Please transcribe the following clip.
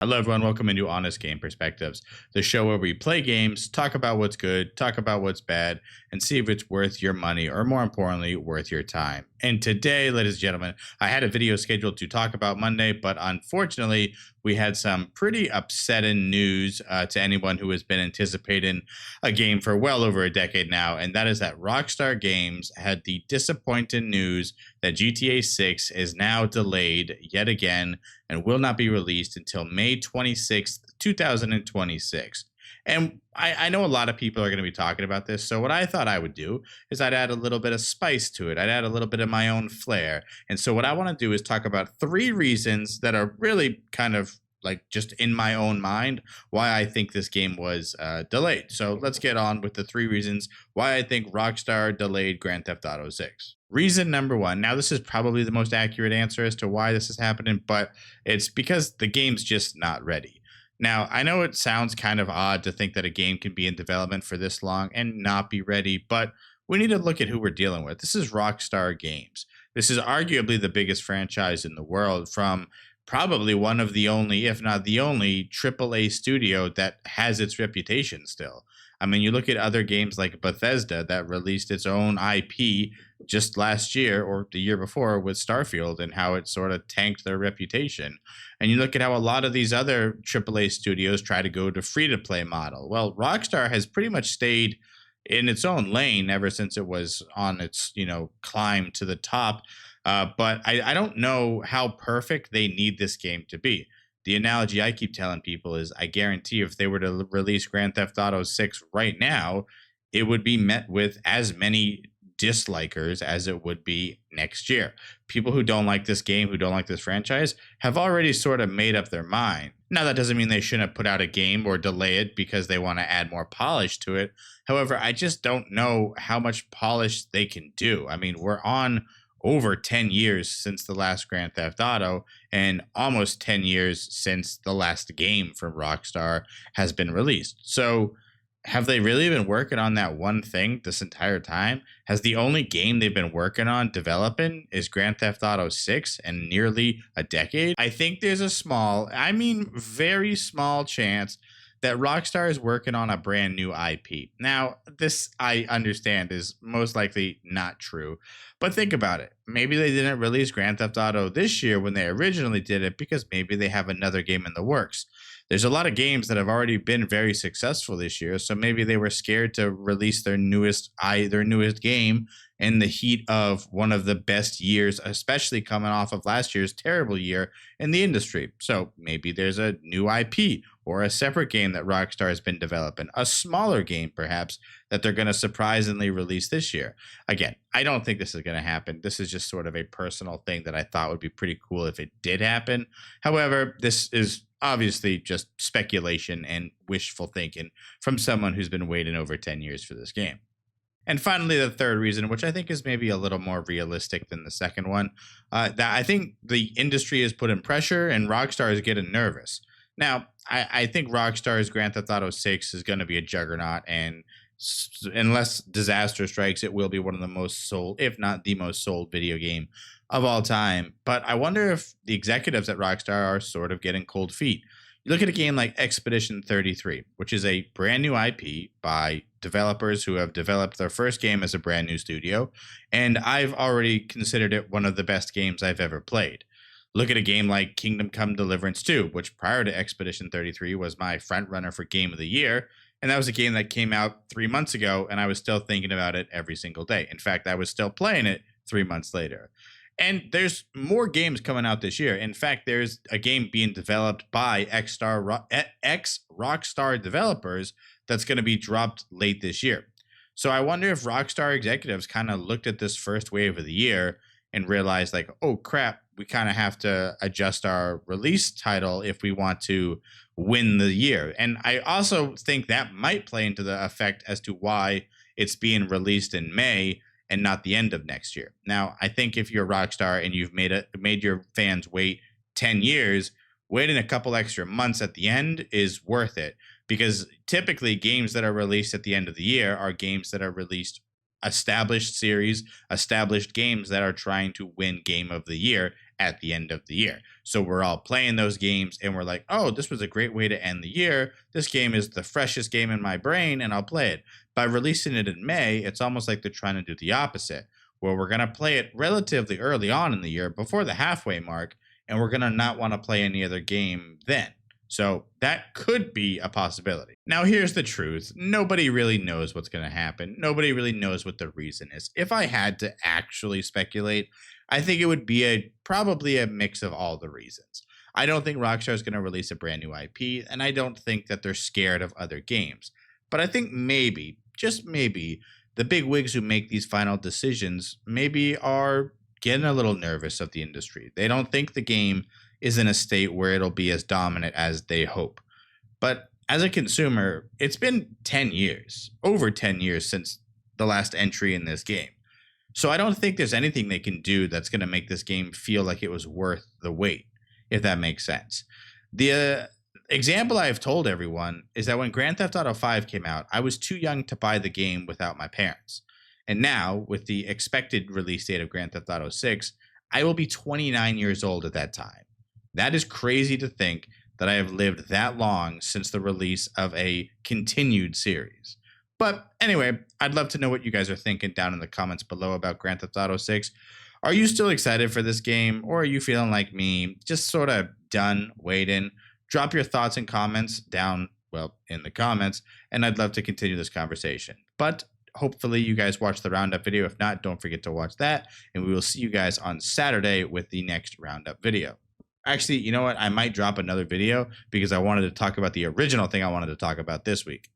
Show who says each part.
Speaker 1: Hello, everyone. Welcome into Honest Game Perspectives, the show where we play games, talk about what's good, talk about what's bad, and see if it's worth your money or, more importantly, worth your time. And today, ladies and gentlemen, I had a video scheduled to talk about Monday, but unfortunately, we had some pretty upsetting news to anyone who has been anticipating a game for well over a decade now, and that is that Rockstar Games had the disappointing news that GTA 6 is now delayed yet again and will not be released until May 26th, 2026. And I know a lot of people are going to be talking about this. So, what I thought I would do is I'd add a little bit of spice to it. I'd add a little bit of my own flair. And so, what I want to do is talk about three reasons that are really kind of like just in my own mind why I think this game was delayed. So, let's get on with the three reasons why I think Rockstar delayed Grand Theft Auto 6. Reason number one. Now, this is probably the most accurate answer as to why this is happening, but it's because the game's just not ready. Now, I know it sounds kind of odd to think that a game can be in development for this long and not be ready, but we need to look at who we're dealing with. This is Rockstar Games. This is arguably the biggest franchise in the world, from probably one of the only, if not the only, AAA studio that has its reputation still. I mean, you look at other games like Bethesda that released its own IP just last year or the year before with Starfield and how it sort of tanked their reputation. And you look at how a lot of these other AAA studios try to go to free to play model. Well, Rockstar has pretty much stayed in its own lane ever since it was on its, climb to the top. But I don't know how perfect they need this game to be. The analogy I keep telling people is I guarantee if they were to release Grand Theft Auto 6 right now, it would be met with as many dislikers as it would be next year. People who don't like this game, who don't like this franchise, have already sort of made up their mind. Now, that doesn't mean they shouldn't put out a game or delay it because they want to add more polish to it. However, I just don't know how much polish they can do. I mean, we're on over 10 years since the last Grand Theft Auto and almost 10 years since the last game from Rockstar has been released. So, have they really been working on that one thing this entire time? Has the only game they've been working on developing is Grand Theft Auto 6 and nearly a decade? I think there's a small, I mean, very small chance that Rockstar is working on a brand new IP. Now, this I understand is most likely not true, but think about it. Maybe they didn't release Grand Theft Auto this year when they originally did it because maybe they have another game in the works. There's a lot of games that have already been very successful this year, so maybe they were scared to release their newest game in the heat of one of the best years, especially coming off of last year's terrible year in the industry. So maybe there's a new IP or a separate game that Rockstar has been developing, a smaller game perhaps that they're going to surprisingly release this year. Again, I don't think this is going to happen. This is just sort of a personal thing that I thought would be pretty cool if it did happen. However, this is obviously just speculation and wishful thinking from someone who's been waiting over 10 years for this game. And finally, the third reason, which I think is maybe a little more realistic than the second one, that I think the industry is putting pressure and Rockstar is getting nervous. Now, I think Rockstar's Grand Theft Auto 6 is going to be a juggernaut, and unless disaster strikes, it will be one of the most sold, if not the most sold video game of all time. But I wonder if the executives at Rockstar are sort of getting cold feet. You look at a game like Expedition 33, which is a brand new IP by developers who have developed their first game as a brand new studio, and I've already considered it one of the best games I've ever played. Look at a game like Kingdom Come Deliverance 2, which prior to Expedition 33 was my front runner for Game of the Year, and that was a game that came out 3 months ago, and I was still thinking about it every single day. In fact, I was still playing it 3 months later. And there's more games coming out this year. In fact, there's a game being developed by ex Rockstar developers that's going to be dropped late this year. So I wonder if Rockstar executives kind of looked at this first wave of the year and realized, like, oh crap, we kind of have to adjust our release title if we want to win the year. And I also think that might play into the effect as to why it's being released in May and not the end of next year. Now, I think if you're Rockstar and you've made your fans wait 10 years, waiting a couple extra months at the end is worth it, because typically games that are released at the end of the year are games that are released established series, established games that are trying to win game of the year at the end of the year. So we're all playing those games and we're like, oh, this was a great way to end the year. This game is the freshest game in my brain and I'll play it. By releasing it in May, it's almost like they're trying to do the opposite, where we're going to play it relatively early on in the year before the halfway mark, and we're going to not want to play any other game then. So that could be a possibility. Now, here's the truth. Nobody really knows what's going to happen. Nobody really knows what the reason is. If I had to actually speculate, I think it would be probably a mix of all the reasons. I don't think Rockstar is going to release a brand new IP, and I don't think that they're scared of other games. But I think maybe, just maybe, the big wigs who make these final decisions maybe are getting a little nervous of the industry. They don't think the game is in a state where it'll be as dominant as they hope. But as a consumer, it's been 10 years, over 10 years since the last entry in this game. So I don't think there's anything they can do that's going to make this game feel like it was worth the wait, if that makes sense. The example I've told everyone is that when Grand Theft Auto 5 came out, I was too young to buy the game without my parents. And now, with the expected release date of Grand Theft Auto 6, I will be 29 years old at that time. That is crazy to think that I have lived that long since the release of a continued series. But anyway, I'd love to know what you guys are thinking down in the comments below about Grand Theft Auto 6. Are you still excited for this game, or are you feeling like me, just sort of done waiting? Drop your thoughts and comments down, well, in the comments, and I'd love to continue this conversation. But hopefully you guys watch the roundup video. If not, don't forget to watch that, and we will see you guys on Saturday with the next roundup video. Actually, you know what? I might drop another video because I wanted to talk about the original thing I wanted to talk about this week.